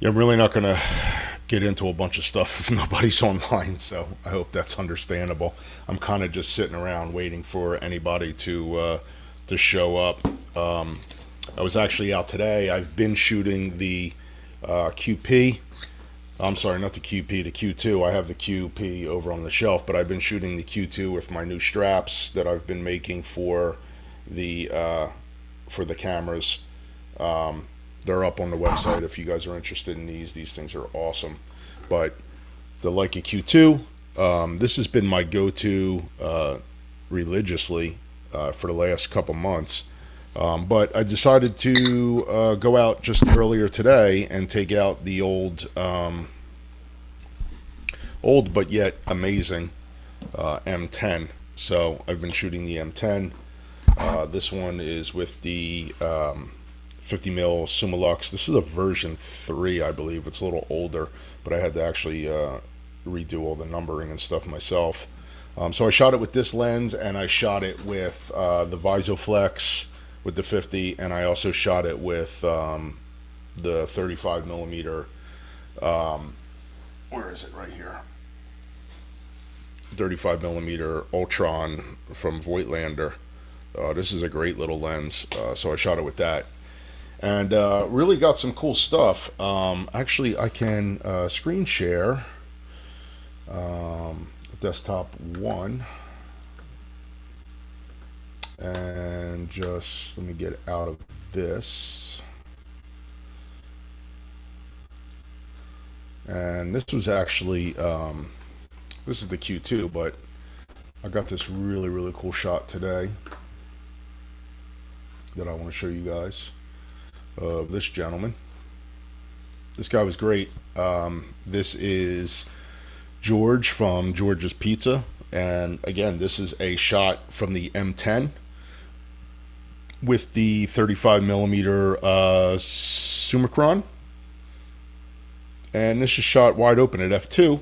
Yeah, I'm really not going to get into a bunch of stuff if nobody's online, so I hope that's understandable. I'm kind of just sitting around waiting for anybody to show up. Um, I was actually out today. I've been shooting the QP. I'm sorry, not the QP, the Q2. I have the QP over on the shelf, but I've been shooting the Q2 with my new straps that I've been making the for the cameras. Um, they're up on the website if you guys are interested in these. These things are awesome. But the Leica Q2, this has been my go-to religiously for the last couple months. But I decided to go out just earlier today and take out the old but yet amazing M10. So I've been shooting the M10. This one is with the 50 mil Summilux. This is a version 3, I believe. It's a little older, but I had to actually redo all the numbering and stuff myself. So I shot it with this lens, and I shot it with the Visoflex with the 50, and I also shot it with the 35 millimeter. Where is it? Right here. 35 millimeter Ultron from Voigtlander. This is a great little lens, so I shot it with that, and really got some cool stuff. Actually, I can screen share desktop one, and just let me get out of this. And this was actually this is the Q2, but I got this really cool shot today that I want to show you guys of this gentleman. This guy was great. This is George from George's Pizza, and again, this is a shot from the M10 with the 35 millimeter Summicron, and this is shot wide open at f2.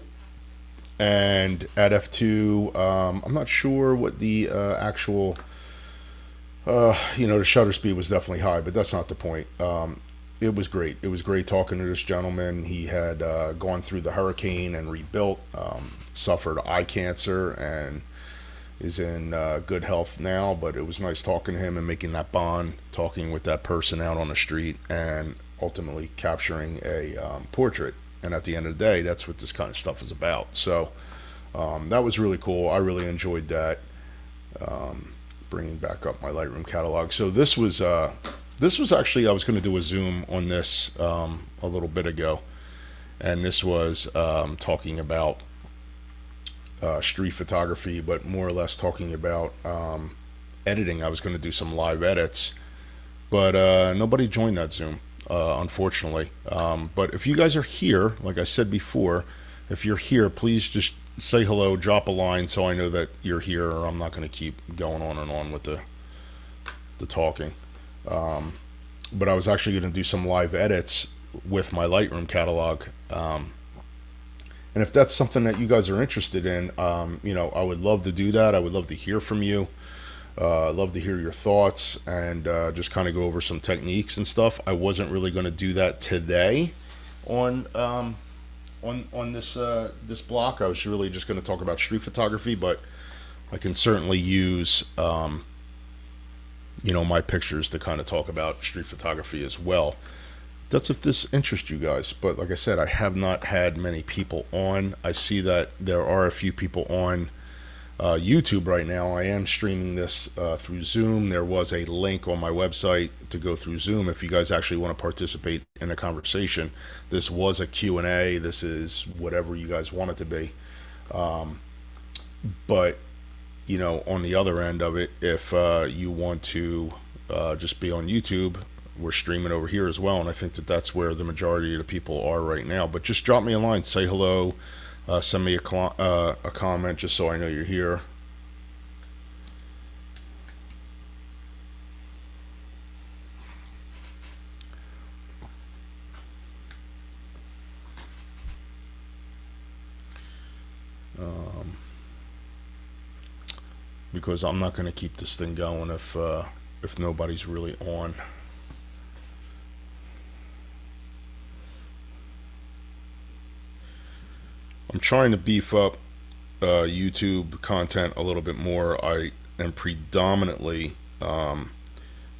And at f2, I'm not sure what the actual the shutter speed was definitely high, but that's not the point. It was great. It was great talking to this gentleman. He had gone through the hurricane and rebuilt, suffered eye cancer, and is in good health now. But it was nice talking to him and making that bond, talking with that person out on the street, and ultimately capturing a portrait. And at the end of the day, that's what this kind of stuff is about. So that was really cool. I really enjoyed that. Bringing back up my Lightroom catalog. So this was actually, I was going to do a zoom on this a little bit ago, and this was talking about street photography, but more or less talking about editing. I was going to do some live edits, but nobody joined that Zoom, unfortunately. But if you guys are here, like I said before, if you're here, please just say hello, drop a line so I know that you're here, or I'm not going to keep going on and on with the talking. But I was actually going to do some live edits with my Lightroom catalog. And if that's something that you guys are interested in, I would love to do that. I would love to hear from you. Love to hear your thoughts, and just kind of go over some techniques and stuff. I wasn't really going to do that today on this block. I was really just going to talk about street photography, but I can certainly use my pictures to kind of talk about street photography as well. That's if this interests you guys. But like I said, I have not had many people on. I see that there are a few people on YouTube right now. I am streaming this through Zoom. There was a link on my website to go through Zoom if you guys actually want to participate in a conversation. This was a Q&A. This is whatever you guys want it to be. But on the other end of it, if you want to just be on YouTube, we're streaming over here as well, and I think that that's where the majority of the people are right now. But just drop me a line, say hello, send me a comment just so I know you're here. Because I'm not going to keep this thing going if nobody's really on. I'm trying to beef up YouTube content a little bit more. I am predominantly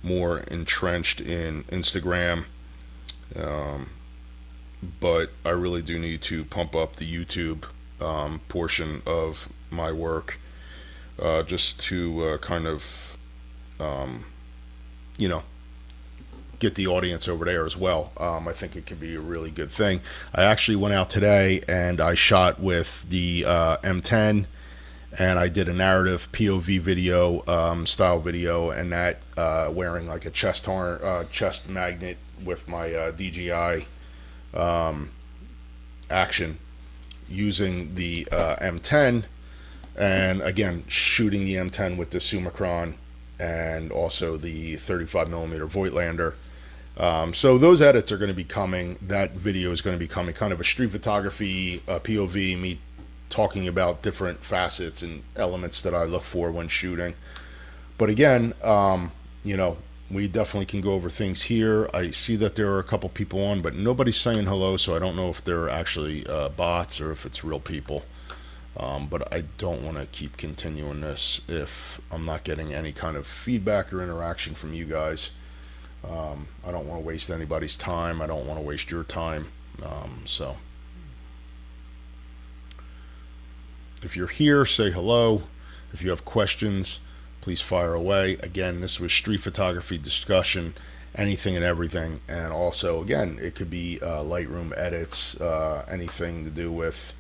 more entrenched in Instagram, um, but I really do need to pump up the YouTube portion of my work, just to kind of, um, you know, get the audience over there as well. I think it could be a really good thing. I actually went out today and I shot with the M10, and I did a narrative POV video, style video, and that wearing like a chest magnet with my DJI action, using the M10, and again shooting the M10 with the Summicron and also the 35 millimeter Voigtlander. So those edits are going to be coming. That video is going to be coming, kind of a street photography POV, me talking about different facets and elements that I look for when shooting. But again, we definitely can go over things here. I see that there are a couple people on, but nobody's saying hello, so I don't know if they're actually bots or if it's real people. But I don't want to keep continuing this if I'm not getting any kind of feedback or interaction from you guys. I don't want to waste anybody's time. I don't want to waste your time. So if you're here, say hello. If you have questions, please fire away. Again, this was street photography discussion, anything and everything. And also, again, it could be Lightroom edits, anything to do with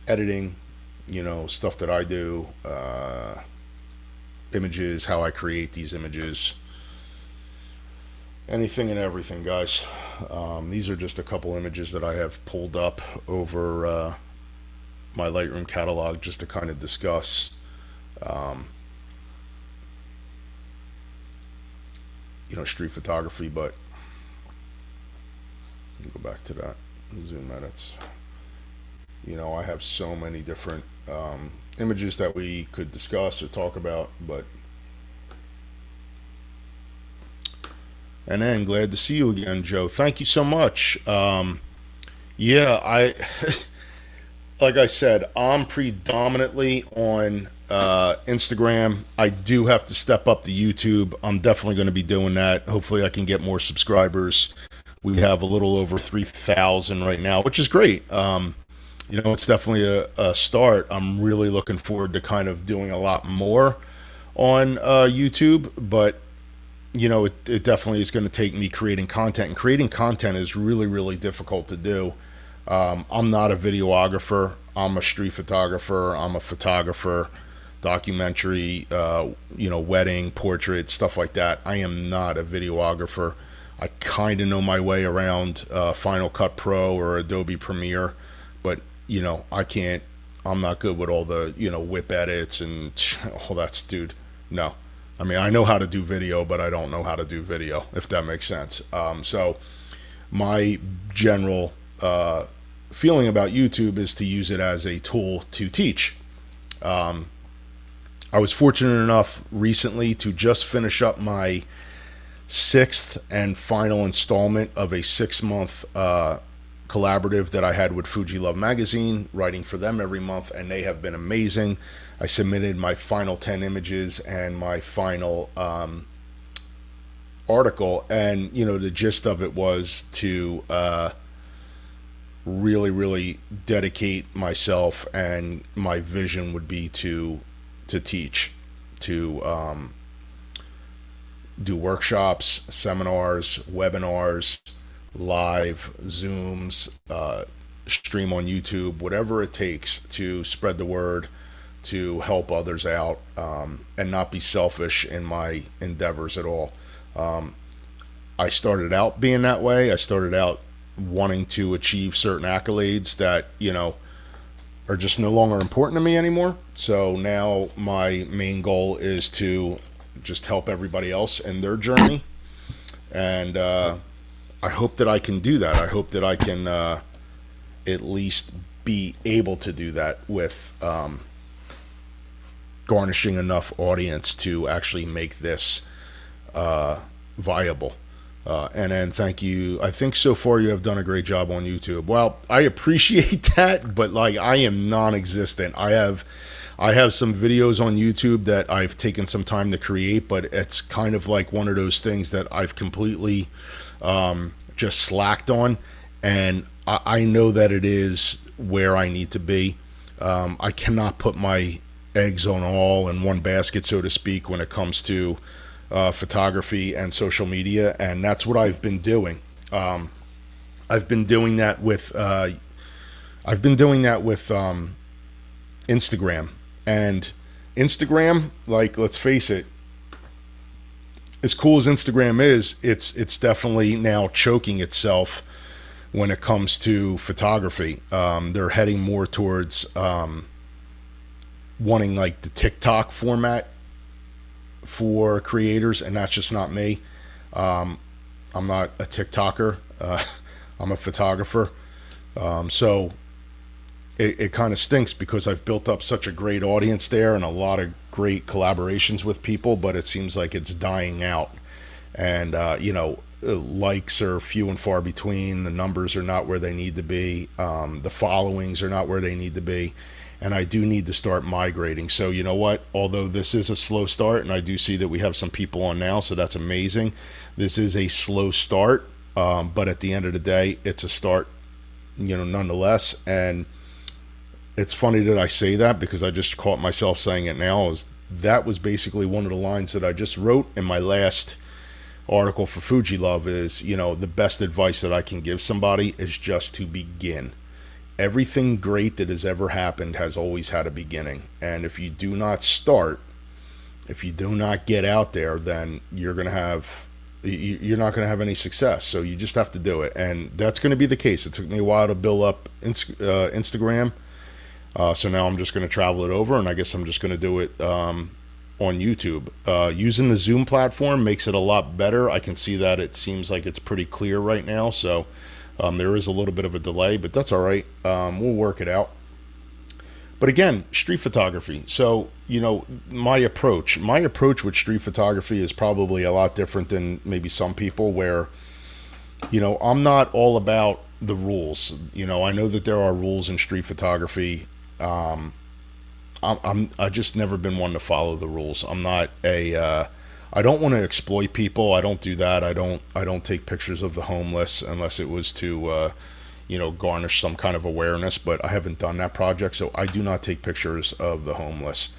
editing, stuff that I do, images, how I create these images, anything and everything, guys. These are just a couple images that I have pulled up over my Lightroom catalog just to kind of discuss street photography. But let me go back to that zoom edits. I have so many different images that we could discuss or talk about, but and then glad to see you again, Joe. Thank you so much. I like I said, I'm predominantly on Instagram. I do have to step up the YouTube. I'm definitely going to be doing that. Hopefully I can get more subscribers. We have a little over 3,000 right now, which is great. It's definitely a start. I'm really looking forward to kind of doing a lot more on YouTube, but it definitely is going to take me creating content, and creating content is really, really difficult to do. I'm not a videographer. I'm a street photographer. I'm a photographer, documentary, wedding, portrait, stuff like that. I am not a videographer. I kind of know my way around Final Cut Pro or Adobe Premiere, but I'm not good with all the, whip edits and all that, dude. No. I mean, I know how to do video, but I don't know how to do video, if that makes sense. So my general feeling about YouTube is to use it as a tool to teach. I was fortunate enough recently to just finish up my 6th and final installment of a 6-month collaborative that I had with Fuji Love Magazine, writing for them every month, and they have been amazing. I submitted my final 10 images and my final article, and the gist of it was to really, really dedicate myself, and my vision would be to teach, to do workshops, seminars, webinars, live Zooms, stream on YouTube, whatever it takes to spread the word, to help others out, and not be selfish in my endeavors at all. I started out being that way. I started out wanting to achieve certain accolades that, are just no longer important to me anymore. So now my main goal is to just help everybody else in their journey. And I hope that I can do that. I hope that I can at least be able to do that with garnishing enough audience to actually make this viable. And then thank you. I think so far you have done a great job on YouTube. Well, I appreciate that, but like I am non-existent. I have some videos on YouTube that I've taken some time to create, but it's kind of like one of those things that I've completely just slacked on, and I know that it is where I need to be. I cannot put my eggs on all in one basket, so to speak, when it comes to photography and social media, and that's what I've been doing. I've been doing that with Instagram, and Instagram, like, let's face it, as cool as Instagram is, it's definitely now choking itself when it comes to photography. They're heading more towards wanting like the TikTok format for creators, and that's just not me. I'm not a TikToker. I'm a photographer. So it kind of stinks because I've built up such a great audience there and a lot of great collaborations with people, but it seems like it's dying out. And, likes are few and far between. The numbers are not where they need to be. The followings are not where they need to be. And I do need to start migrating. So you know what? Although this is a slow start, and I do see that we have some people on now, so that's amazing. This is a slow start, but at the end of the day, it's a start, nonetheless. And it's funny that I say that because I just caught myself saying it now. That was basically one of the lines that I just wrote in my last article for Fuji Love is, the best advice that I can give somebody is just to begin. Everything great that has ever happened has always had a beginning. And if you do not start, if you do not get out there, then you're not going to have any success. So you just have to do it. And that's going to be the case. It took me a while to build up Instagram. So now I'm just going to travel it over, and I guess I'm just going to do it on YouTube. Using the Zoom platform makes it a lot better. I can see that it seems like it's pretty clear right now. So there is a little bit of a delay, but that's all right. We'll work it out. But again, street photography. So, my approach with street photography is probably a lot different than maybe some people where, I'm not all about the rules. I know that there are rules in street photography. I just never been one to follow the rules. I'm not I don't want to exploit people. I don't do that. I don't take pictures of the homeless unless it was to, garnish some kind of awareness, but I haven't done that project. So I do not take pictures of the homeless.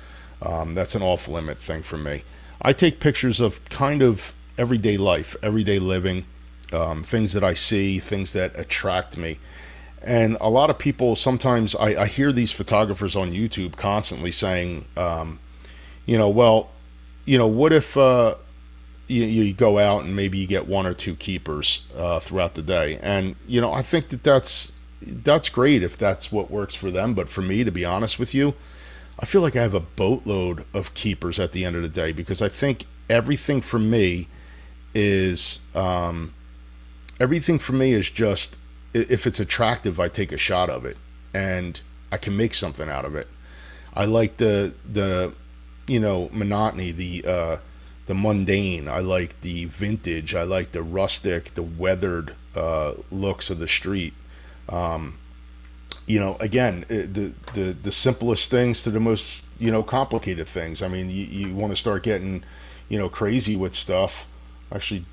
That's an off limit thing for me. I take pictures of kind of everyday life, everyday living, things that I see, things that attract me. And a lot of people, sometimes I hear these photographers on YouTube constantly saying, what if you go out and maybe you get one or two keepers throughout the day? And, I think that's great if that's what works for them. But for me, to be honest with you, I feel like I have a boatload of keepers at the end of the day, because I think everything for me is just, if it's attractive, I take a shot of it and I can make something out of it. I like the monotony, the mundane. I like the vintage. I like the rustic, the weathered looks of the street. Again, the simplest things to the most complicated things. I mean, you want to start getting crazy with stuff. Actually,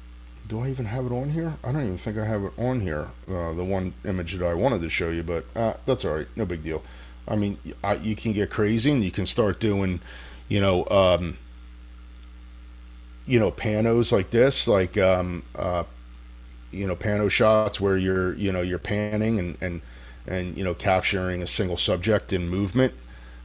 do I even have it on here? I don't even think I have it on here. The one image that I wanted to show you, but that's all right. No big deal. I mean, you can get crazy and you can start doing, panos like this, like, pano shots where you're panning and capturing a single subject in movement.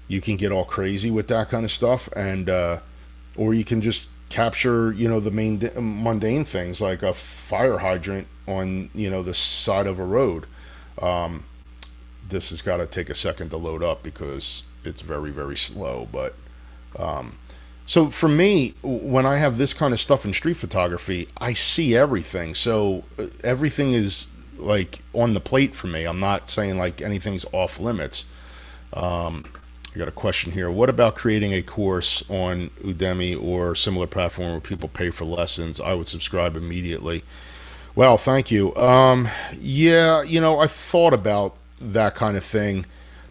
You can get all crazy with that kind of stuff, and or you can just capture the mundane things like a fire hydrant on the side of a road. This has got to take a second to load up because it's very, very slow. But so for me, when I have this kind of stuff in street photography, I see everything. So everything is like on the plate for me. I'm not saying like anything's off limits. I got a question here. What about creating a course on Udemy or similar platform where people pay for lessons? I would subscribe immediately. Well, thank you. Yeah, I thought about that kind of thing,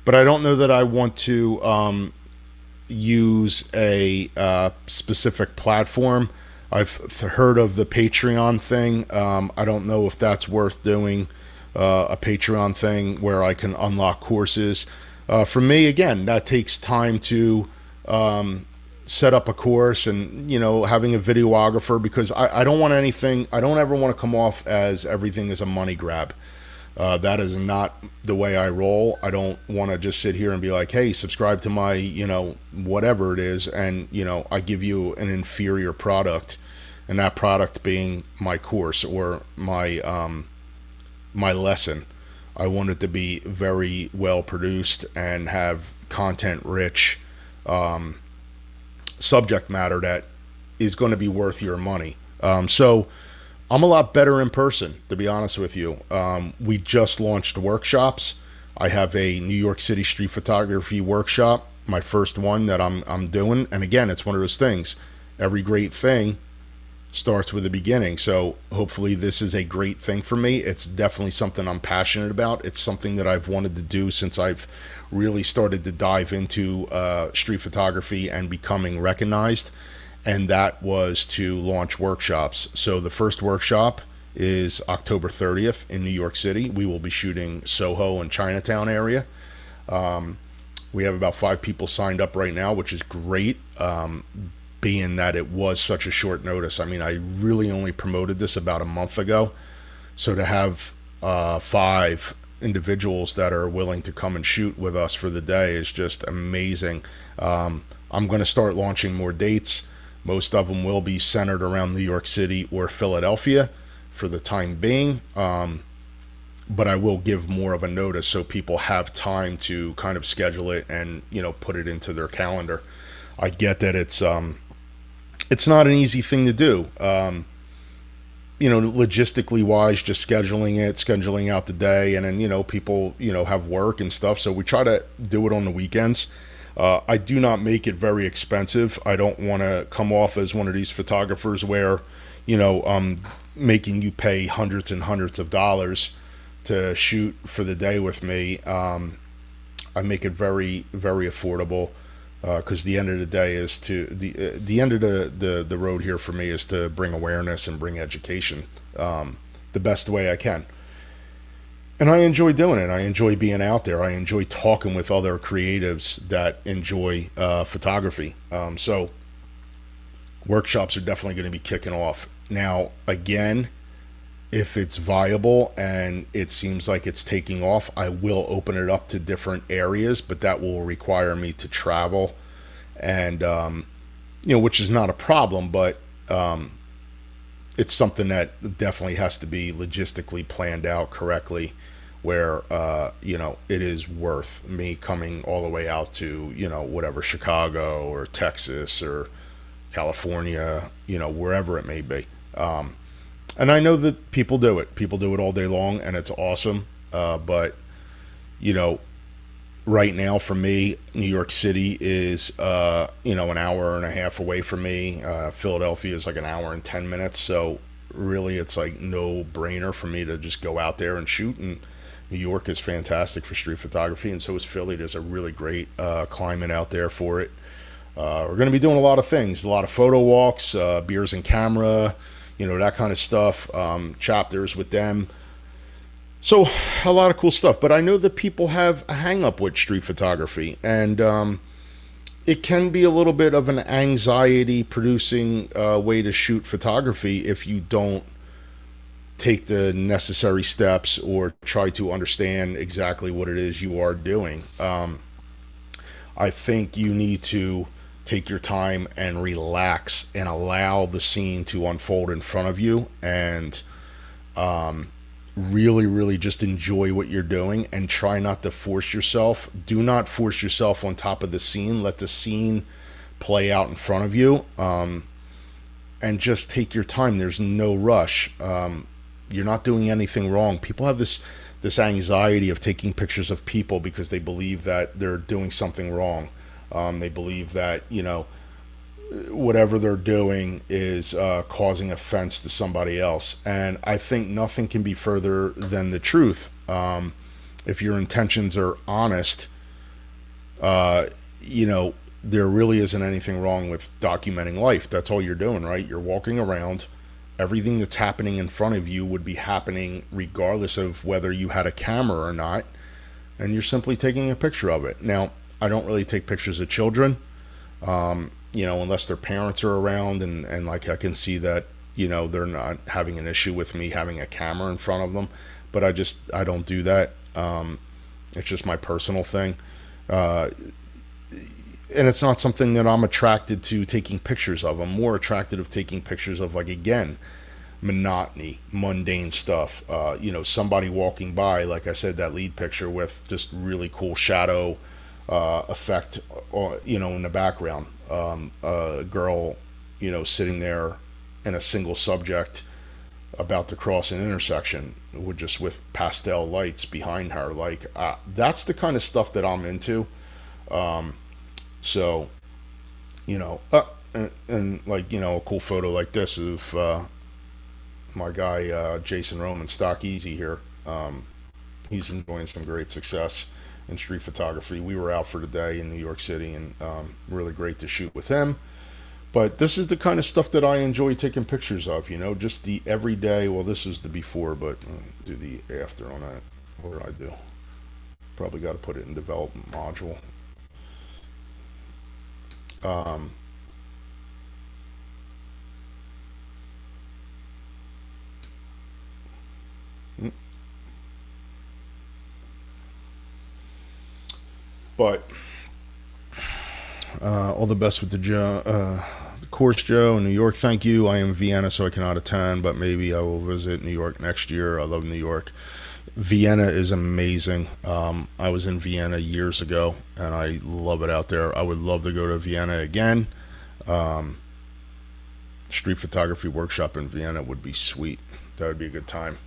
but I don't know that I want to use a specific platform. I've heard of the Patreon thing. I don't know if that's worth doing, a Patreon thing where I can unlock courses. For me, again, that takes time to set up a course, and having a videographer, because I don't want anything. I don't ever want to come off as everything is a money grab. That is not the way I roll. I don't want to just sit here and be like, hey, subscribe to my, whatever it is, and, I give you an inferior product, and that product being my course or my lesson. I want it to be very well produced and have content rich subject matter that is going to be worth your money. So I'm a lot better in person, to be honest with you. We just launched workshops. I have a New York City street photography workshop, my first one that I'm doing. And again, it's one of those things. Every great thing starts with the beginning. So hopefully this is a great thing for me. It's definitely something I'm passionate about. It's something that I've wanted to do since I've really started to dive into street photography and becoming recognized. And that was to launch workshops. So the first workshop is October 30th in New York City. We will be shooting Soho and Chinatown area. We have about 5 people signed up right now, which is great. Being that it was such a short notice. I mean, I really only promoted this about a month ago. So to have 5 individuals that are willing to come and shoot with us for the day is just amazing. I'm going to start launching more dates. Most of them will be centered around New York City or Philadelphia for the time being. But I will give more of a notice so people have time to kind of schedule it and, put it into their calendar. I get that it's not an easy thing to do. Logistically wise, just scheduling out the day, and then, people, have work and stuff. So we try to do it on the weekends. I do not make it very expensive. I don't want to come off as one of these photographers where, I'm making you pay hundreds and hundreds of dollars to shoot for the day with me. I make it very, very affordable. Because the end of the day is the end of the road here for me is to bring awareness and bring education the best way I can. And I enjoy doing it. I enjoy being out there. I enjoy talking with other creatives that enjoy photography. So workshops are definitely going to be kicking off. Now, again, if it's viable and it seems like it's taking off, I will open it up to different areas, but that will require me to travel, and which is not a problem, but it's something that definitely has to be logistically planned out correctly, where it is worth me coming all the way out to whatever, Chicago or Texas or California, wherever it may be. And I know that people do it. People do it all day long, and it's awesome. But, right now for me, New York City is, an hour and a half away from me. Philadelphia is like an hour and 10 minutes. So really it's like no brainer for me to just go out there and shoot. And New York is fantastic for street photography, and so is Philly. There's a really great climate out there for it. We're going to be doing a lot of things, a lot of photo walks, beers and camera, that kind of stuff, chapters with them. So a lot of cool stuff. But I know that people have a hang up with street photography, and it can be a little bit of an anxiety producing way to shoot photography if you don't take the necessary steps or try to understand exactly what it is you are doing. I think you need to take your time and relax and allow the scene to unfold in front of you, and really, really just enjoy what you're doing, and try not to force yourself. Do not force yourself on top of the scene. Let the scene play out in front of you, and just take your time. There's no rush. You're not doing anything wrong. People have this anxiety of taking pictures of people because they believe that they're doing something wrong. They believe that, whatever they're doing is causing offense to somebody else. And I think nothing can be further than the truth. If your intentions are honest, uh, you know, there really isn't anything wrong with documenting life. That's all you're doing, right? You're walking around. Everything that's happening in front of you would be happening regardless of whether you had a camera or not. And you're simply taking a picture of it. Now, I don't really take pictures of children, unless their parents are around and like I can see that, they're not having an issue with me having a camera in front of them. But I don't do that. It's just my personal thing. Uh, and it's not something that I'm attracted to taking pictures of. I'm more attracted of taking pictures of, like, again, monotony, mundane stuff. Somebody walking by, like I said, that lead picture with just really cool shadow effect, in the background. A girl, sitting there in a single subject about to cross an intersection with pastel lights behind her. Like, that's the kind of stuff that I'm into. Um, so, and like, a cool photo like this of my guy Jason Roman, Stock Easy here. He's enjoying some great success in street photography. We were out for the day in New York City, and really great to shoot with him. But this is the kind of stuff that I enjoy taking pictures of, just the everyday. Well, this is the before, but do the after on that. What did I do? Probably got to put it in development module. Um, but all the best with the course, Joe, in New York. Thank you. I am in Vienna, so I cannot attend, but maybe I will visit New York next year. I love New York. Vienna is amazing. I was in Vienna years ago, and I love it out there. I would love to go to Vienna again. Um, Street photography workshop in Vienna would be sweet. That would be a good time.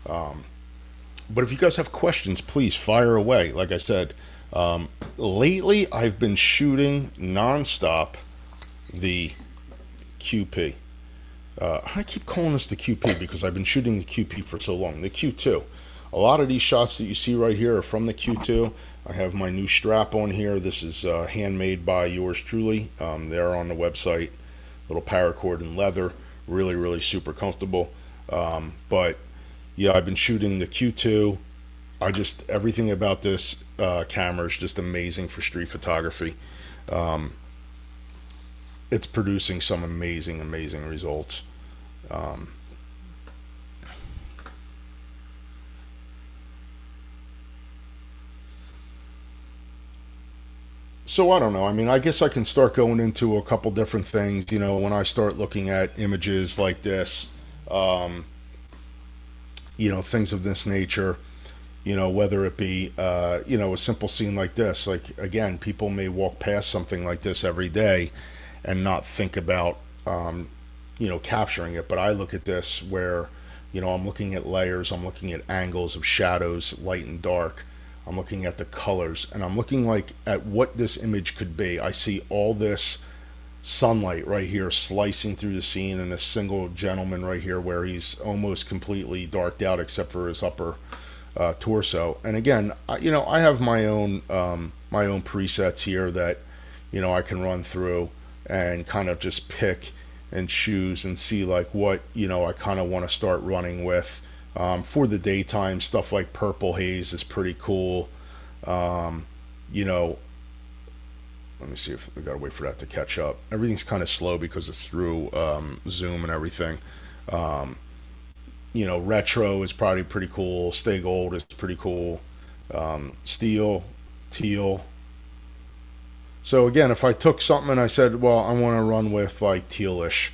Um, but if you guys have questions, please fire away. Like I said, lately I've been shooting nonstop the QP. I keep calling this the QP because I've been shooting the QP for so long. The Q2. A lot of these shots that you see right here are from the Q2. I have my new strap on here. This is handmade by yours truly. They're on the website. Little paracord and leather. Really, really super comfortable. But yeah, I've been shooting the Q2. Everything about this camera is just amazing for street photography. Um, it's producing some amazing, amazing results. Um, so I don't know. I mean, I guess I can start going into a couple different things. When I start looking at images like this, um, things of this nature. Whether it be, a simple scene like this. Like, again, people may walk past something like this every day and not think about, capturing it. But I look at this where, I'm looking at layers, I'm looking at angles of shadows, light and dark. I'm looking at the colors, and I'm looking like at what this image could be. I see all this sunlight right here slicing through the scene, and a single gentleman right here where he's almost completely darked out except for his upper torso. And again, I have my own presets here that I can run through and kind of just pick and choose and see like what I kind of want to start running with. For the daytime stuff, like purple haze is pretty cool. um, you know Let me see if we gotta wait for that to catch up. Everything's kind of slow because it's through Zoom and everything. um, Retro is probably pretty cool. Stay gold is pretty cool. Steel, teal. So again, if I took something and I said, well, I want to run with like tealish.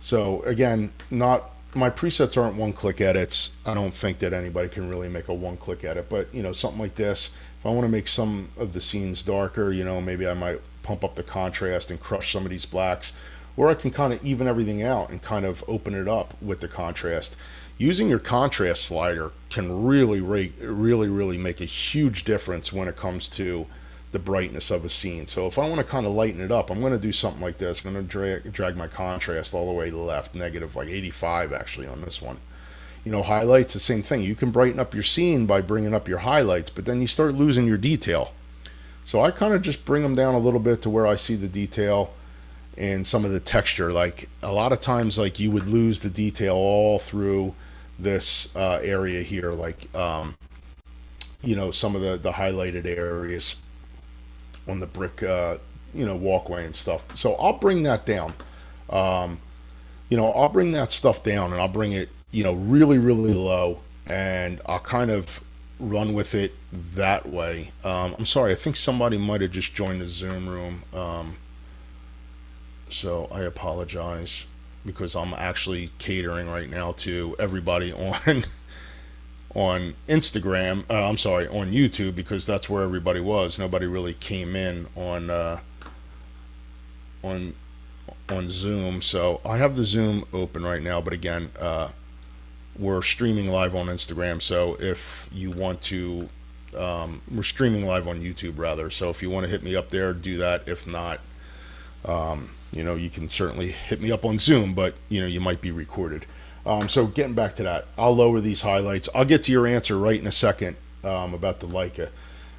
So again, not my presets aren't one-click edits. I don't think that anybody can really make a one-click edit, but something like this. If I want to make some of the scenes darker, maybe I might pump up the contrast and crush some of these blacks, or I can kind of even everything out and kind of open it up with the contrast. Using your contrast slider can really, really make a huge difference when it comes to the brightness of a scene. So if I want to kind of lighten it up, I'm going to do something like this. I'm going to drag my contrast all the way to the left, negative like 85 actually on this one. You know, highlights, the same thing. You can brighten up your scene by bringing up your highlights, but then you start losing your detail. So I kind of just bring them down a little bit to where I see the detail and some of the texture. Like a lot of times, like you would lose the detail all through this area here, like you know, some of the highlighted areas on the brick, you know, walkway and stuff. So I'll bring that down. You know, I'll bring that stuff down and I'll bring it, you know, really, really low, and I'll kind of run with it that way. I'm sorry, I think somebody might have just joined the Zoom room. So I apologize because I'm actually catering right now to everybody on on Instagram. I'm sorry, on YouTube, because that's where everybody was. Nobody really came in on on Zoom. So I have the Zoom open right now, but again, we're streaming live on Instagram. So if you want to, we're streaming live on YouTube rather. So if you want to hit me up there, do that. If not, you know, you can certainly hit me up on Zoom, but you know, you might be recorded. So getting back to that, I'll lower these highlights. I'll get to your answer right in a second about the Leica.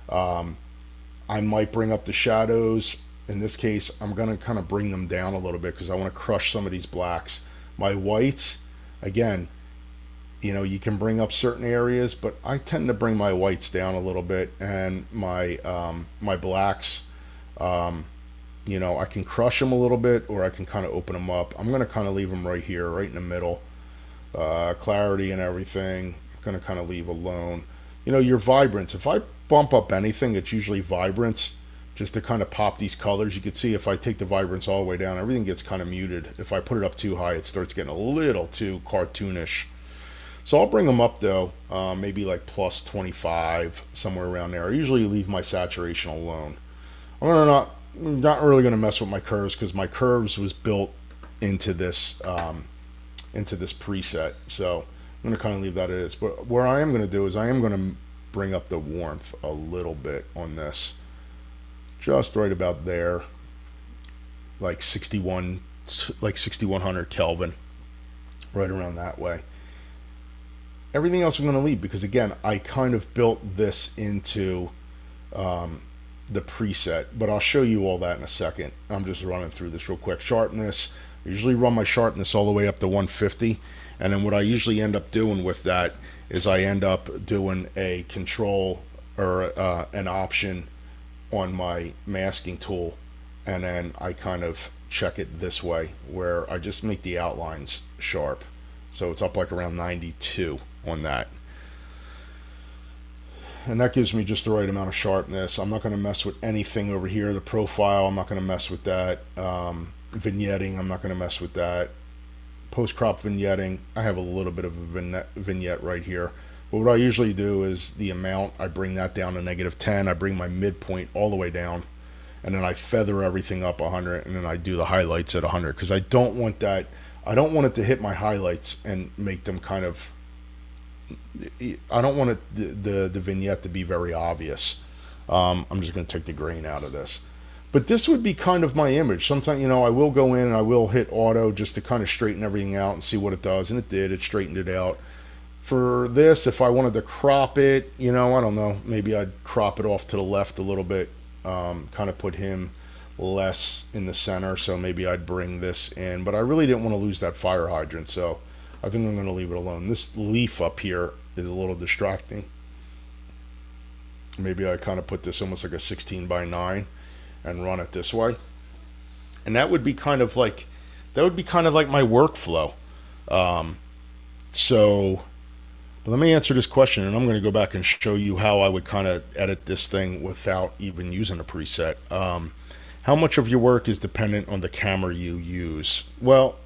I might bring up the shadows. In this case, I'm going to kind of bring them down a little bit because I want to crush some of these blacks. My whites, again, you know, you can bring up certain areas, but I tend to bring my whites down a little bit, and my my blacks, you know, I can crush them a little bit, or I can kind of open them up. I'm going to kind of leave them right here, right in the middle. Clarity and everything, I'm going to kind of leave alone. You know, your vibrance, if I bump up anything, it's usually vibrance, just to kind of pop these colors. You can see if I take the vibrance all the way down, everything gets kind of muted. If I put it up too high, it starts getting a little too cartoonish. So I'll bring them up though, maybe like plus 25, somewhere around there. I usually leave my saturation alone. I'm not really going to mess with my curves, because my curves was built into this preset. So I'm going to kind of leave that as is. But what I am going to do is I am going to bring up the warmth a little bit on this, just right about there, like 6100 Kelvin, right around that way. Everything else I'm going to leave, because again, I kind of built this into the preset, but I'll show you all that in a second. I'm just running through this real quick. Sharpness, I usually run my sharpness all the way up to 150, and then what I usually end up doing with that is I end up doing a control or an option on my masking tool, and then I kind of check it this way, where I just make the outlines sharp. So it's up like around 92 on that. And that gives me just the right amount of sharpness. I'm not going to mess with anything over here. The profile, I'm not going to mess with that. Vignetting, I'm not going to mess with that. Post-crop vignetting, I have a little bit of a vignette right here. But what I usually do is the amount, I bring that down to -10. I bring my midpoint all the way down, and then I feather everything up 100, and then I do the highlights at 100, because I don't want that. I don't want it to hit my highlights and make them kind of, I don't want it, the vignette to be very obvious. I'm just going to take the grain out of this. But this would be kind of my image. Sometimes, you know, I will go in and I will hit auto just to kind of straighten everything out and see what it does. And it did. It straightened it out. For this, if I wanted to crop it, you know, I don't know. Maybe I'd crop it off to the left a little bit. Kind of put him less in the center. So maybe I'd bring this in. But I really didn't want to lose that fire hydrant. So I think I'm going to leave it alone. This leaf up here is a little distracting. Maybe I kind of put this almost like a 16:9 and run it this way. And that would be kind of like, my workflow. But let me answer this question, and I'm going to go back and show you how I would kind of edit this thing without even using a preset. How much of your work is dependent on the camera you use? Well,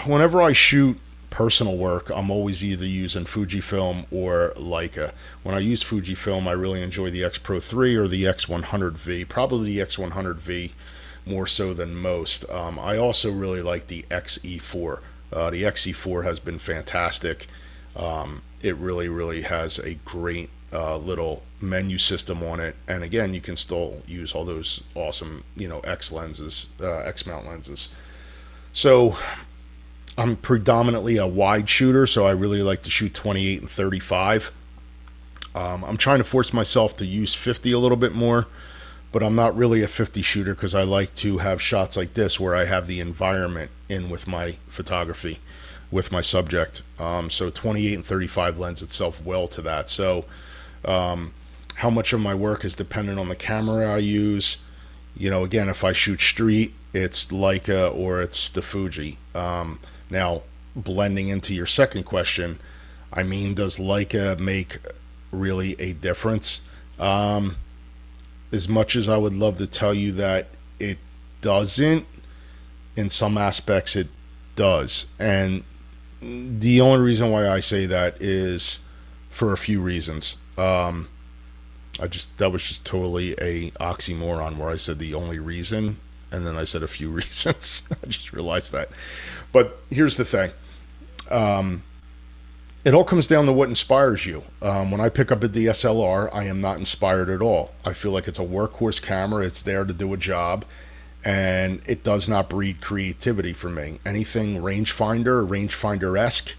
whenever I shoot personal work, I'm always either using Fujifilm or Leica. When I use Fujifilm, I really enjoy the X Pro 3 or the X100V, probably the X100V more so than most. I also really like the XE4. The XE4 has been fantastic. It really has a great little menu system on it. And again, you can still use all those awesome, X lenses, X mount lenses. So I'm predominantly a wide shooter, so I really like to shoot 28 and 35. I'm trying to force myself to use 50 a little bit more, but I'm not really a 50 shooter because I like to have shots like this where I have the environment in with my photography, with my subject. So 28 and 35 lends itself well to that. So how much of my work is dependent on the camera I use. Again, if I shoot street, it's Leica or it's the Fuji. Now, blending into your second question, I mean, does Leica make really a difference? As much as I would love to tell you that it doesn't, in some aspects it does. And the only reason why I say that is for a few reasons. That was just totally a oxymoron where I said the only reason and then I said a few reasons. I just realized that. But here's the thing. It all comes down to what inspires you. When I pick up a DSLR, I am not inspired at all. I feel like it's a workhorse camera. It's there to do a job, and it does not breed creativity for me. Anything rangefinder-esque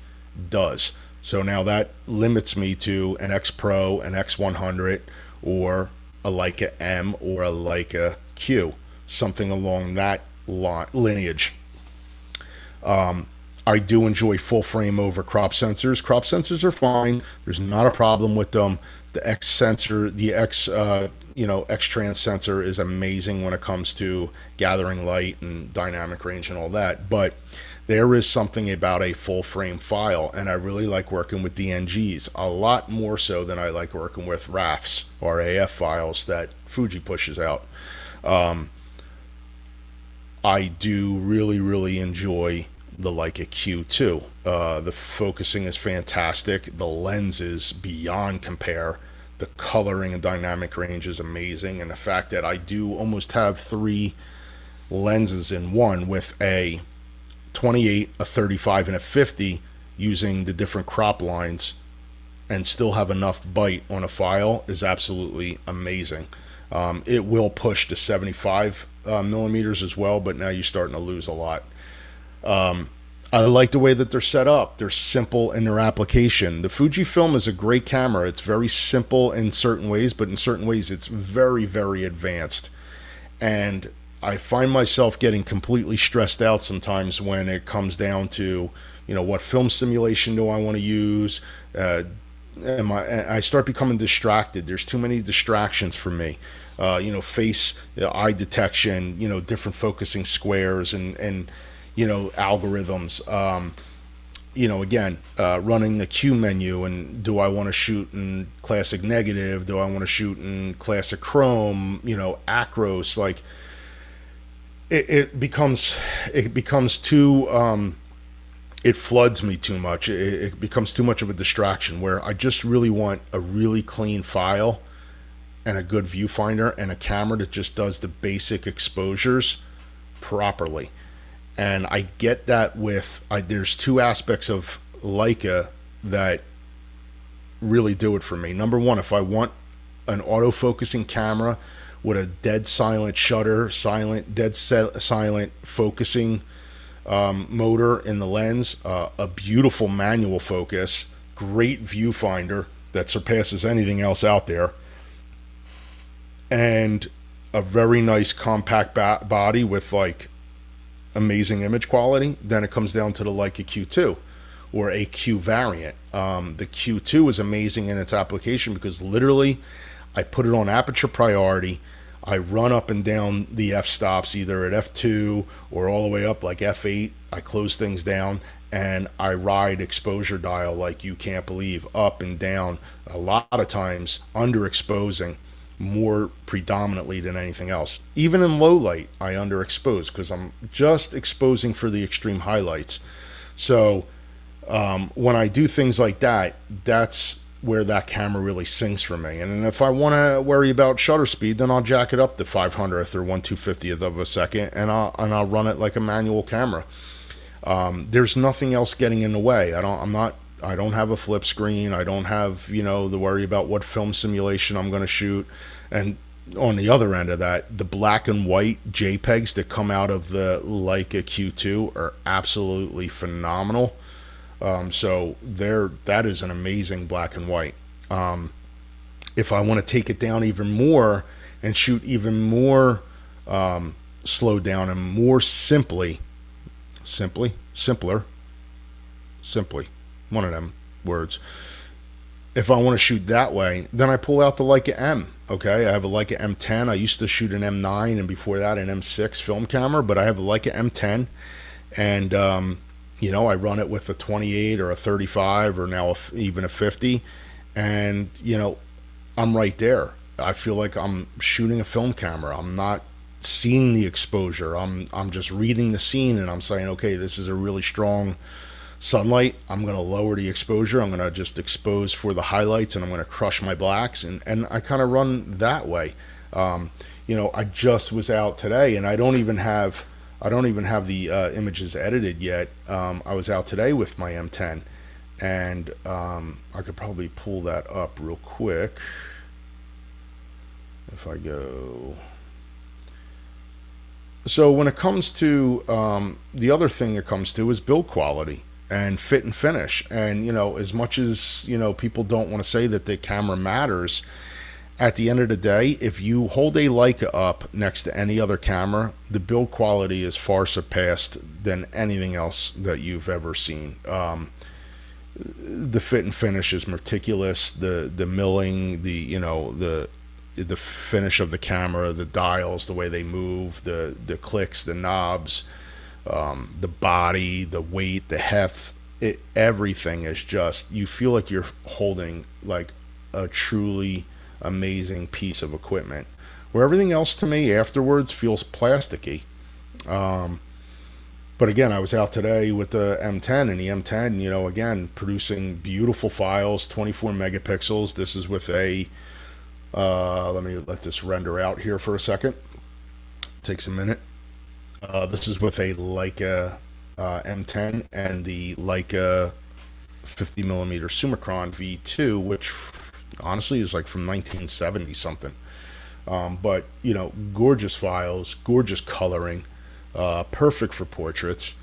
does. So now that limits me to an X Pro, an X100, or a Leica M or a Leica Q, something along that lineage. I do enjoy full frame over crop sensors. Crop sensors are fine. There's not a problem with them. The X sensor, the X-trans sensor is amazing when it comes to gathering light and dynamic range and all that. But there is something about a full frame file, and I really like working with DNGs a lot more so than I like working with RAFs or AF files that Fuji pushes out. I do really, really enjoy the Leica Q2. The focusing is fantastic. The lens is beyond compare. The coloring and dynamic range is amazing. And the fact that I do almost have 3 lenses in one with a 28, a 35, and a 50 using the different crop lines and still have enough bite on a file is absolutely amazing. It will push to 75 millimeters as well, but now you're starting to lose a lot. I like the way that they're set up. They're simple in their application. The Fujifilm is a great camera. It's very simple in certain ways, but in certain ways it's very, very advanced. And I find myself getting completely stressed out sometimes when it comes down to, what film simulation do I want to use? I start becoming distracted. There's too many distractions for me. Face, eye detection, different focusing squares and algorithms, again, running the Q menu, and do I want to shoot in classic negative? Do I want to shoot in classic chrome? Acros, like it becomes too, it floods me too much. It becomes too much of a distraction where I just really want a really clean file and a good viewfinder and a camera that just does the basic exposures properly. And I get that there's 2 aspects of Leica that really do it for me. Number one, if I want an autofocusing camera with a dead silent shutter, silent focusing motor in the lens, a beautiful manual focus, great viewfinder that surpasses anything else out there, and a very nice compact body with amazing image quality, then it comes down to the Leica Q2 or a Q variant. The Q2 is amazing in its application because literally I put it on aperture priority. I run up and down the f-stops either at f2 or all the way up like f8. I close things down and I ride exposure dial like you can't believe, up and down, a lot of times underexposing more predominantly than anything else. Even in low light, I underexpose because I'm just exposing for the extreme highlights. So when I do things like that, that's where that camera really sings for me. And then if I want to worry about shutter speed, then I'll jack it up to 500th or 1/250th of a second, and I'll run it like a manual camera. There's nothing else getting in the way. I'm not I don't have a flip screen. I don't have, the worry about what film simulation I'm going to shoot. And on the other end of that, the black and white JPEGs that come out of the Leica Q2 are absolutely phenomenal. So that is an amazing black and white. If I want to take it down even more and shoot even more slowed down and more simpler, one of them words. If I want to shoot that way, then I pull out the Leica M. Okay, I have a Leica M10. I used to shoot an M9 and before that an M6 film camera, but I have a Leica M10, and I run it with a 28 or a 35 or now even a 50, and I'm right there. I feel like I'm shooting a film camera. I'm not seeing the exposure. I'm just reading the scene and I'm saying, okay, this is a really strong sunlight. I'm going to lower the exposure. I'm going to just expose for the highlights and I'm going to crush my blacks, and I kind of run that way. I just was out today and I don't even have the images edited yet. I was out today with my M10, and I could probably pull that up real quick if I go. So when it comes to the other thing it comes to is build quality and fit and finish. And as much as people don't want to say that the camera matters, at the end of the day, if you hold a Leica up next to any other camera, the build quality is far surpassed than anything else that you've ever seen. The fit and finish is meticulous. The milling, the finish of the camera, the dials, the way they move, the clicks, the knobs, the body, the weight, the heft, everything is just, you feel like you're holding like a truly amazing piece of equipment, where everything else to me afterwards feels plasticky. But again, I was out today with the M10, and the M10, again, producing beautiful files, 24 megapixels. This is with a let me let this render out here for a second. Takes a minute. This is with a Leica M10 and the Leica 50mm Summicron V2, which honestly is like from 1970 something. But gorgeous files, gorgeous coloring, perfect for portraits.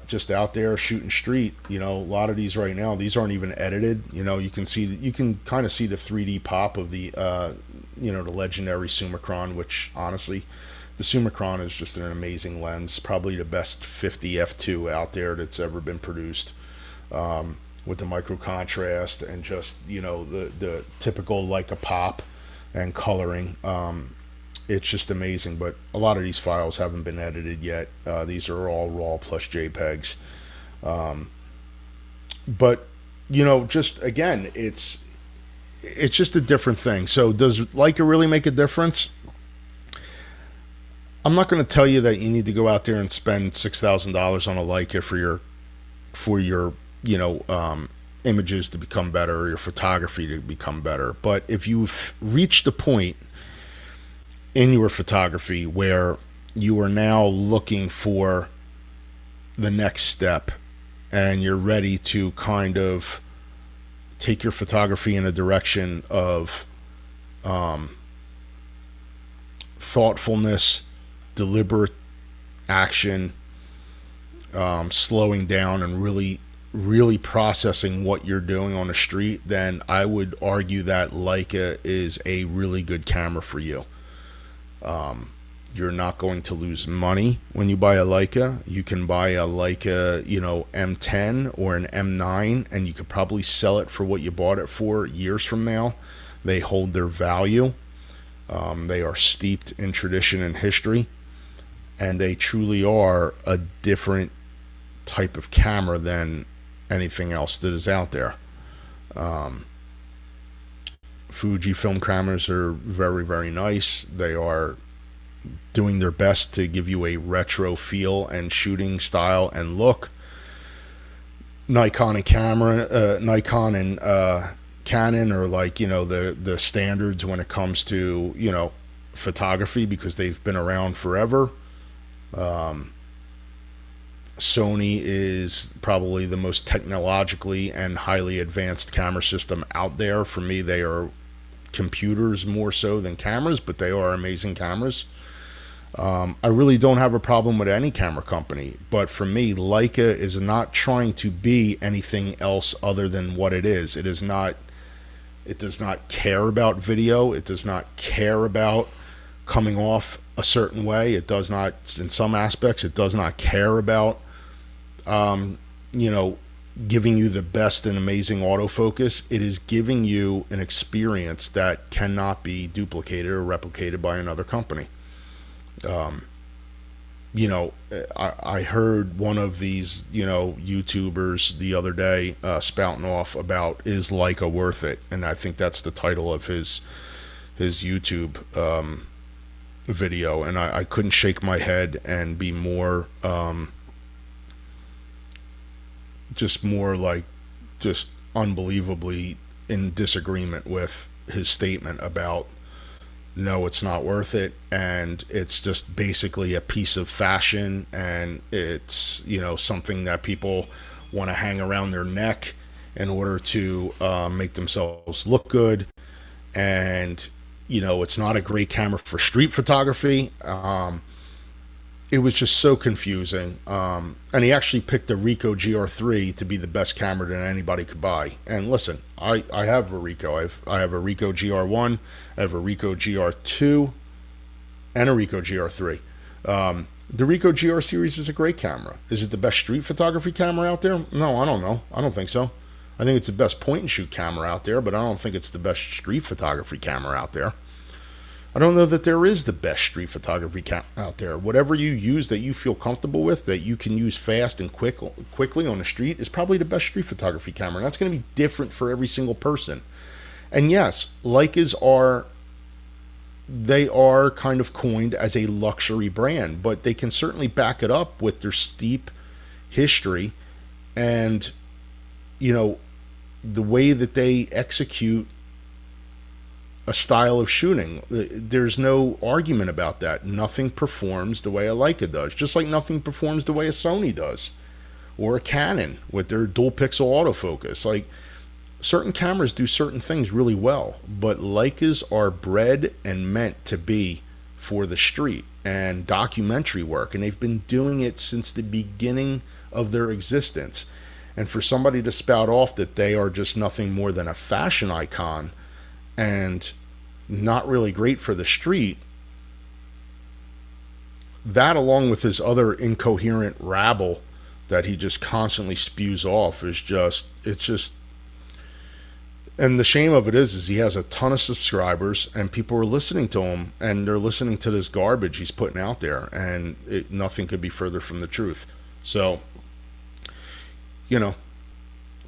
Just out there shooting street. A lot of these right now, these aren't even edited. You can kind of see the 3D pop of the the legendary Summicron, which honestly, the Summicron is just an amazing lens, probably the best 50 f2 out there that's ever been produced, with the micro contrast and just the typical Leica pop and coloring. It's just amazing. But a lot of these files haven't been edited yet. These are all raw plus JPEGs. But just again, it's just a different thing. So does Leica really make a difference? I'm not going to tell you that you need to go out there and spend $6,000 on a Leica for your images to become better, or your photography to become better. But if you've reached a point in your photography where you are now looking for the next step and you're ready to kind of take your photography in a direction of thoughtfulness, deliberate action, slowing down and really processing what you're doing on the street, then I would argue that Leica is a really good camera for you. You're not going to lose money when you buy a Leica. You can buy a Leica, M10 or an M9, and you could probably sell it for what you bought it for years from now. They hold their value. They are steeped in tradition and history, and they truly are a different type of camera than anything else that is out there. Fuji film cameras are very, very nice. They are doing their best to give you a retro feel and shooting style and look. Nikon and Canon are like, the standards when it comes to, photography, because they've been around forever. Sony is probably the most technologically and highly advanced camera system out there. For me, they are computers more so than cameras, but they are amazing cameras. I really don't have a problem with any camera company, but for me, Leica is not trying to be anything else other than what it is. It is not. It does not care about video. It does not care about coming off a certain way. It does not, in some aspects, it does not care about, you know, giving you the best and amazing autofocus. It is giving you an experience that cannot be duplicated or replicated by another company. You know, I heard one of these, you know, YouTubers the other day spouting off about, is Leica worth it? And I think that's the title of his YouTube video. And I couldn't shake my head and be more, just more like, just unbelievably in disagreement with his statement about, no, it's not worth it, and it's just basically a piece of fashion, and it's, you know, something that people want to hang around their neck in order to make themselves look good. And you know, it's not a great camera for street photography. It was just so confusing. And he actually picked a Ricoh GR3 to be the best camera that anybody could buy. And listen, I have a Ricoh. I have a Ricoh GR1, I have a Ricoh GR2, and a Ricoh GR3. The Ricoh GR series is a great camera. Is it the best street photography camera out there? No, I don't know. I don't think so. I think it's the best point and shoot camera out there, but I don't think it's the best street photography camera out there. I don't know that there is the best street photography camera out there. Whatever you use that you feel comfortable with, that you can use fast and quickly on the street, is probably the best street photography camera. And that's going to be different for every single person. And yes, Leicas are, they are kind of coined as a luxury brand, but they can certainly back it up with their steep history and, you know, the way that they execute a style of shooting. There's no argument about that. Nothing performs the way a Leica does, just like nothing performs the way a Sony does, or a Canon with their dual pixel autofocus. Like, certain cameras do certain things really well, but Leicas are bred and meant to be for the street and documentary work, and they've been doing it since the beginning of their existence. And for somebody to spout off that they are just nothing more than a fashion icon and not really great for the street, that, along with his other incoherent rabble that he just constantly spews off, is just, it's just, and the shame of it is he has a ton of subscribers and people are listening to him, and they're listening to this garbage he's putting out there, and nothing could be further from the truth. So, you know,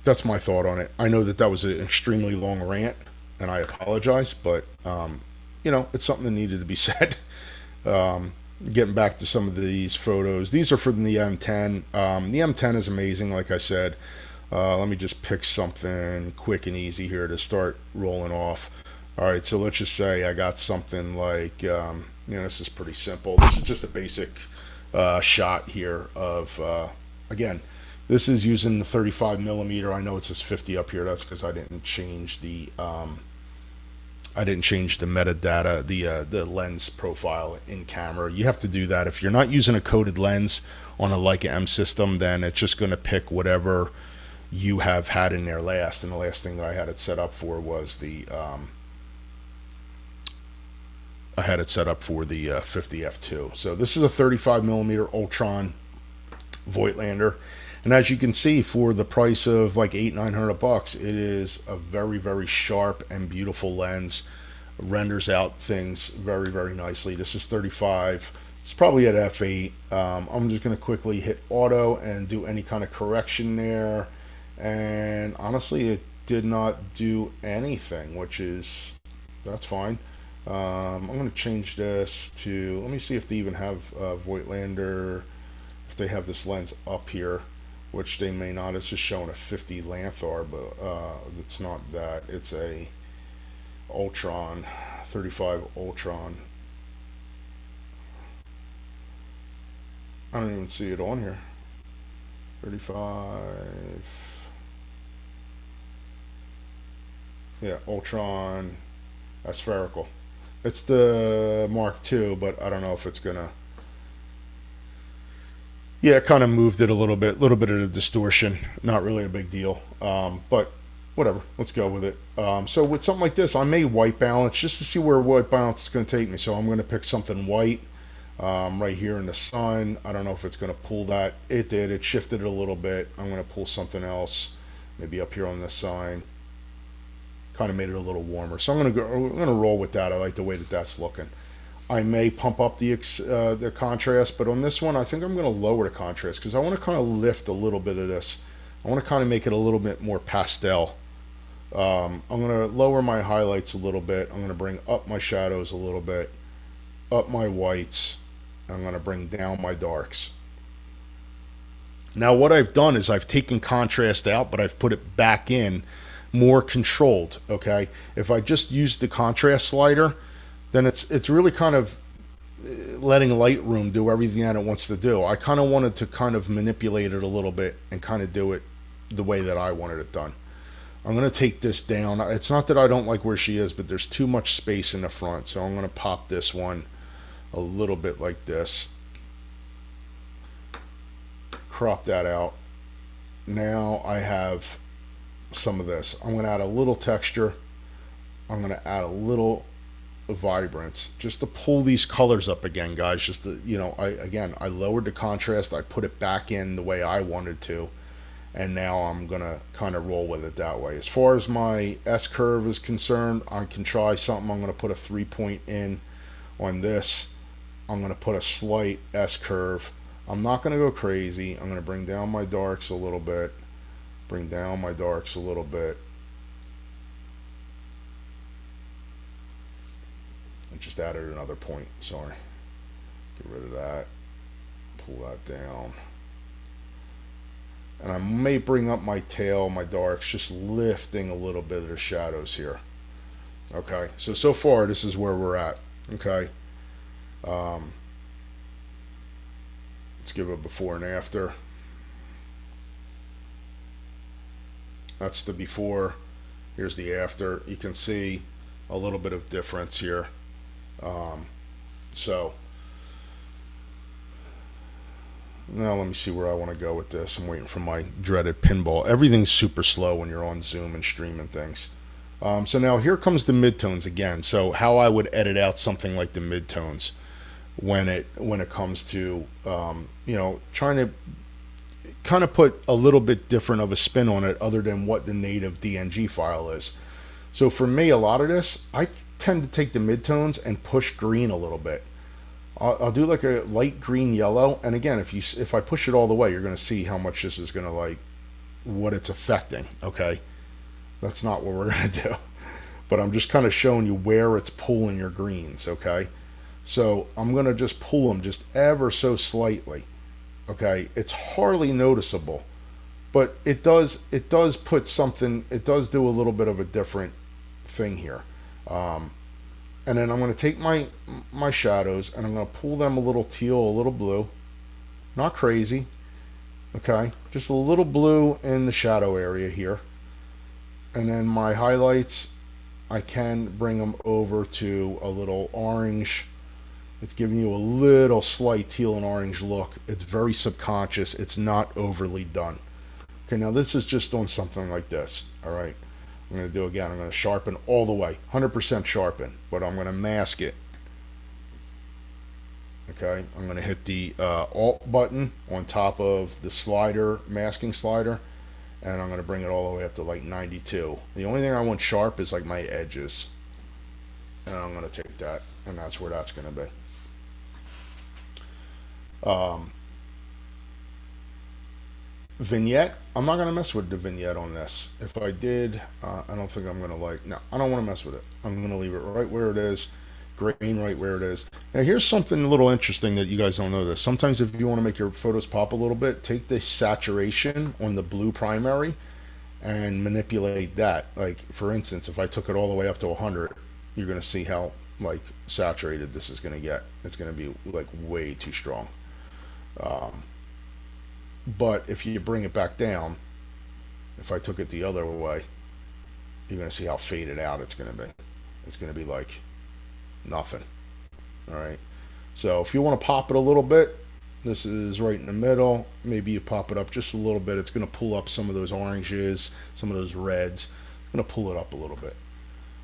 that's my thought on it. I know that that was an extremely long rant, and I apologize, but you know, it's something that needed to be said. Getting back to some of these photos, these are from the M10. The M10 is amazing, like I said. Let me just pick something quick and easy here to start rolling off. All right, so let's just say I got something like, you know, this is pretty simple. This is just a basic shot here of, again, this is using the 35 millimeter. I know it says 50 up here. That's because I didn't change the metadata, the lens profile in camera. You have to do that. If you're not using a coated lens on a Leica M system, then it's just going to pick whatever you have had in there last. And the last thing that I had it set up for was the I had it set up for the 50 f2. So this is a 35 millimeter Ultron Voigtlander. And as you can see, for the price of like $800-900, it is a very, very sharp and beautiful lens. Renders out things very, very nicely. This is 35. It's probably at f8. I'm just going to quickly hit auto and do any kind of correction there. And honestly, it did not do anything, which is, that's fine. I'm going to change this to, let me see if they even have Voigtlander, if they have this lens up here, which they may not. It's just showing a 50 Lanthor, but it's not that. It's a Ultron, 35 Ultron. I don't even see it on here. 35. Yeah, Ultron aspherical. It's the Mark II, but I don't know if it's gonna. Yeah, it kind of moved it a little bit of the distortion. Not really a big deal, but whatever. Let's go with it. So with something like this, I may white balance just to see where white balance is going to take me. So I'm going to pick something white right here in the sun. I don't know if it's going to pull that. It did. It shifted it a little bit. I'm going to pull something else, maybe up here on this sign. Kind of made it a little warmer. So I'm going to roll with that. I like the way that that's looking. I may pump up the contrast, but on this one, I think I'm going to lower the contrast because I want to kind of lift a little bit of this. I want to kind of make it a little bit more pastel. I'm going to lower my highlights a little bit. I'm going to bring up my shadows a little bit, up my whites. I'm going to bring down my darks. Now what I've done is I've taken contrast out, but I've put it back in more controlled, okay? If I just use the contrast slider, then it's really kind of letting Lightroom do everything that it wants to do. I kind of wanted to kind of manipulate it a little bit and kind of do it the way that I wanted it done. I'm going to take this down. It's not that I don't like where she is, but there's too much space in the front. So I'm going to pop this one a little bit like this. Crop that out. Now I have some of this. I'm going to add a little texture. I'm going to add a little vibrance just to pull these colors up again, guys. Just to, I lowered the contrast. I put it back in the way I wanted to, and now I'm gonna kind of roll with it that way. As far as my S curve is concerned, I can try something. I'm gonna put a 3-point in on this. I'm gonna put a slight S curve. I'm not gonna go crazy. I'm gonna bring down my darks a little bit, bring down my darks a little bit. I just added another point, sorry. Get rid of that, pull that down. And I may bring up my tail, my darks, just lifting a little bit of the shadows here. Okay, so far this is where we're at, okay? Let's give a before and after. That's the before, here's the after. You can see a little bit of difference here. So now let me see where I want to go with this. I'm waiting for my dreaded pinball. Everything's super slow when you're on Zoom and streaming things. So now here comes the midtones again. So how I would edit out something like the midtones when it comes to trying to kind of put a little bit different of a spin on it other than what the native DNG file is. So for me, a lot of this, I tend to take the midtones and push green a little bit. I'll do like a light green yellow, and again, if I push it all the way, you're going to see how much this is going to what it's affecting. Okay, that's not what we're going to do, but I'm just kind of showing you where it's pulling your greens. Okay, so I'm going to just pull them just ever so slightly. Okay, it's hardly noticeable, but it does put something. It does do a little bit of a different thing here. And then I'm going to take my shadows and I'm going to pull them a little teal, a little blue. Not crazy. Okay, just a little blue in the shadow area here. And then my highlights, I can bring them over to a little orange. It's giving you a little slight teal and orange look. It's very subconscious. It's not overly done. Okay, now this is just on something like this. All right. I'm going to do again. I'm going to sharpen all the way, 100% sharpen, but I'm going to mask it. Okay, I'm going to hit the Alt button on top of the slider, masking slider, and I'm going to bring it all the way up to like 92. The only thing I want sharp is like my edges, and I'm going to take that, and that's where that's going to be. Vignette, I'm not going to mess with the vignette on this. If I did, I don't think I'm going to no, I don't want to mess with it. I'm going to leave it right where it is, grain right where it is. Now here's something a little interesting that you guys don't know this. Sometimes if you want to make your photos pop a little bit, take the saturation on the blue primary and manipulate that. Like for instance, if I took it all the way up to 100, you're going to see how saturated this is going to get. It's going to be way too strong. But if you bring it back down, if I took it the other way, you're going to see how faded out it's going to be. It's going to be like nothing. All right. So if you want to pop it a little bit, this is right in the middle. Maybe you pop it up just a little bit. It's going to pull up some of those oranges, some of those reds. It's going to pull it up a little bit.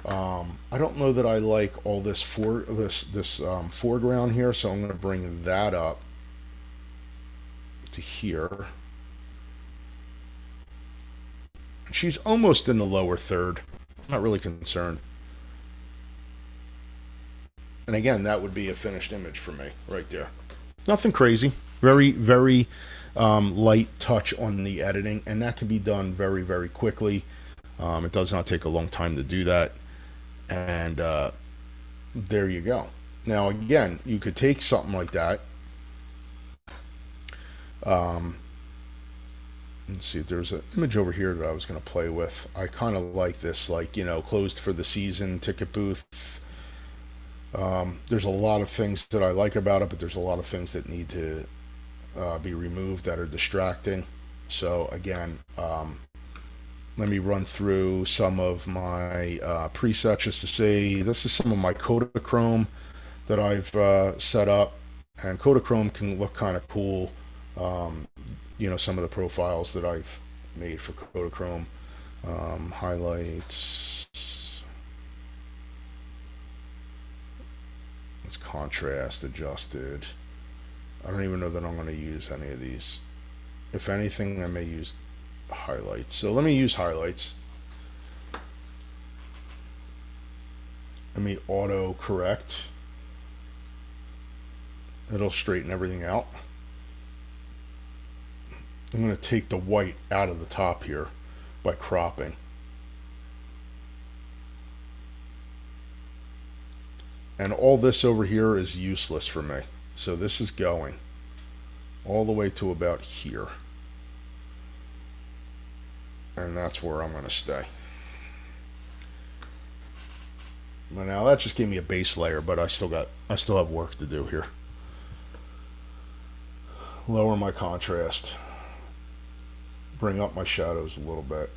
I don't know that I like all this foreground here, so I'm going to bring that up to here. She's almost in the lower third. I'm not really concerned. And again, that would be a finished image for me right there. Nothing crazy. Very, very light touch on the editing, and that can be done very, very quickly. It does not take a long time to do that. And there you go. Now, again, you could take something like that. Let's see, there's an image over here that I was going to play with. I kind of like this, like, you know, closed for the season ticket booth. There's a lot of things that I like about it, but there's a lot of things that need to be removed that are distracting. So again, let me run through some of my presets just to say this is some of my Kodachrome that I've set up, and Kodachrome can look kind of cool. You know, some of the profiles that I've made for Kodachrome, highlights. It's contrast adjusted. I don't even know that I'm going to use any of these. If anything, I may use highlights. So let me use highlights. Let me auto correct. It'll straighten everything out. I'm going to take the white out of the top here by cropping. And all this over here is useless for me. So this is going all the way to about here. And that's where I'm going to stay. But now that just gave me a base layer, but I still have work to do here. Lower my contrast. Bring up my shadows a little bit.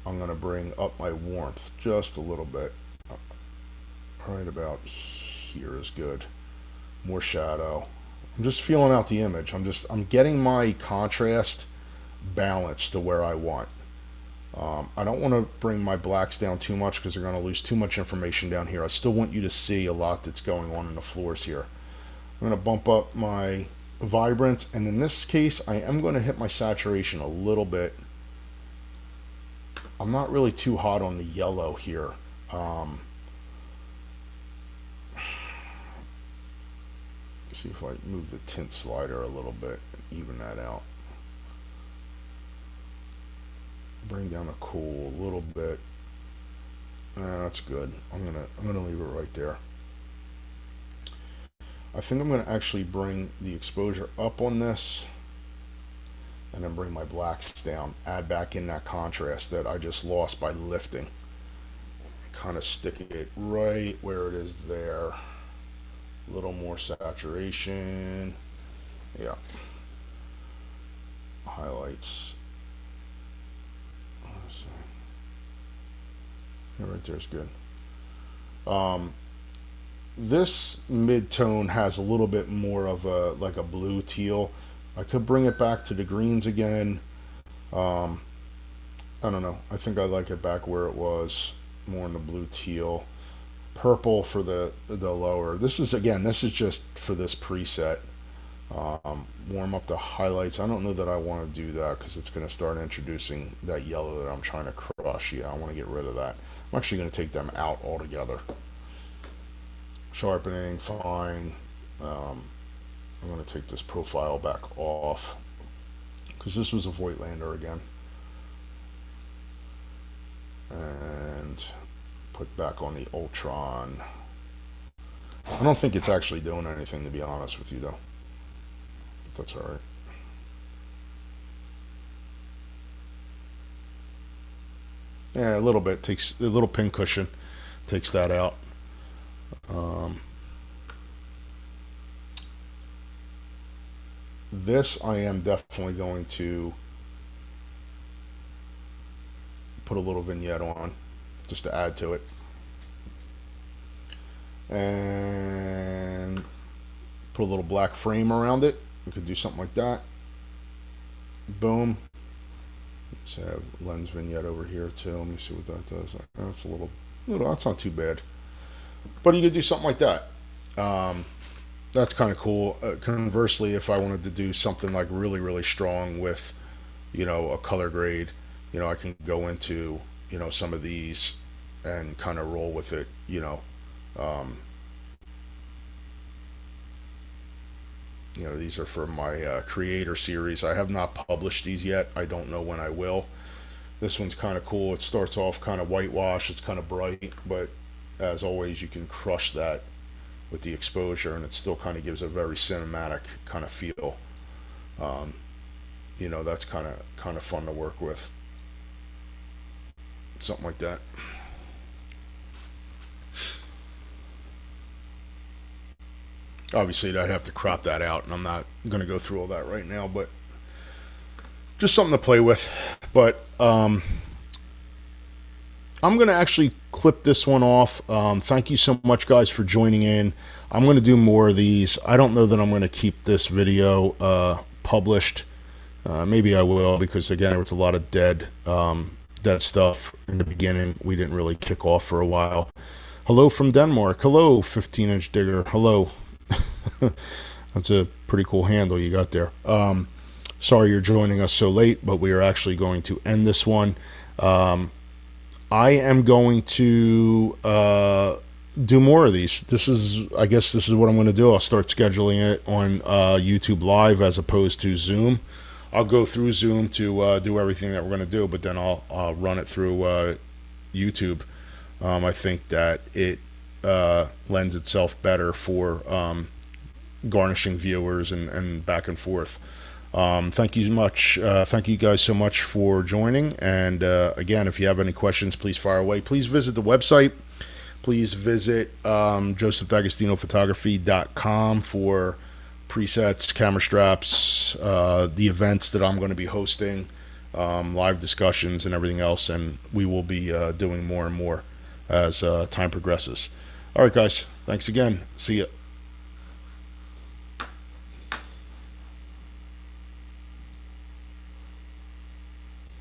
I'm going to bring up my warmth just a little bit. Right about here is good. More shadow. I'm just feeling out the image. I'm getting my contrast balanced to where I want. I don't want to bring my blacks down too much because they're going to lose too much information down here. I still want you to see a lot that's going on in the floors here. I'm going to bump up my Vibrance, and in this case I am going to hit my saturation a little bit. I'm not really too hot on the yellow here. See if I move the tint slider a little bit and even that out. Bring down the cool a little bit. That's good. I'm gonna leave it right there. I think I'm gonna actually bring the exposure up on this, and then bring my blacks down. Add back in that contrast that I just lost by lifting. Kind of stick it right where it is there. A little more saturation. Yeah. Highlights. Let's see. Yeah, right there's good. This mid-tone has a little bit more of a like a blue teal. I could bring it back to the greens again. I don't know. I think I like it back where it was, more in the blue teal. Purple for the lower. This is just for this preset. Warm up the highlights. I don't know that I want to do that because it's going to start introducing that yellow that I'm trying to crush. Yeah, I want to get rid of that. I'm actually going to take them out altogether. Sharpening, fine. I'm going to take this profile back off because this was a Voigtlander again. And put back on the Ultron. I don't think it's actually doing anything, to be honest with you, though. But that's alright. Yeah, a little bit. Takes a little pin cushion. Takes that out. This I am definitely going to put a little vignette on just to add to it. And put a little black frame around it. We could do something like that. Boom. Let's have lens vignette over here too. Let me see what that does. That's a little, that's not too bad. But you could do something like that. That's kind of cool. Conversely, if I wanted to do something like really, really strong with, a color grade, I can go into, some of these and kind of roll with it, these are for my creator series. I have not published these yet. I don't know when I will. This one's kind of cool. It starts off kind of whitewash. It's kind of bright, but as always, you can crush that with the exposure, and it still kind of gives a very cinematic kind of feel. That's kind of fun to work with. Something like that. Obviously, I'd have to crop that out, and I'm not going to go through all that right now, but just something to play with. But I'm going to actually clip this one off. Thank you so much, guys, for joining in. I'm going to do more of these. I don't know that I'm going to keep this video published. Maybe I will, because, again, there was a lot of dead stuff in the beginning. We didn't really kick off for a while. Hello from Denmark. Hello, 15-inch digger. Hello. That's a pretty cool handle you got there. Sorry you're joining us so late, but we are actually going to end this one. I am going to do more of these. I guess this is what I'm going to do. I'll start scheduling it on YouTube Live as opposed to Zoom. I'll go through Zoom to do everything that we're going to do, but then I'll run it through YouTube. I think that it lends itself better for garnishing viewers and back and forth. Thank you much. Thank you guys so much for joining. And again, if you have any questions, please fire away. Please visit the website. Please visit josephagostinophotography.com for presets, camera straps, the events that I'm going to be hosting, live discussions, and everything else. And we will be doing more and more as time progresses. All right, guys. Thanks again. See ya.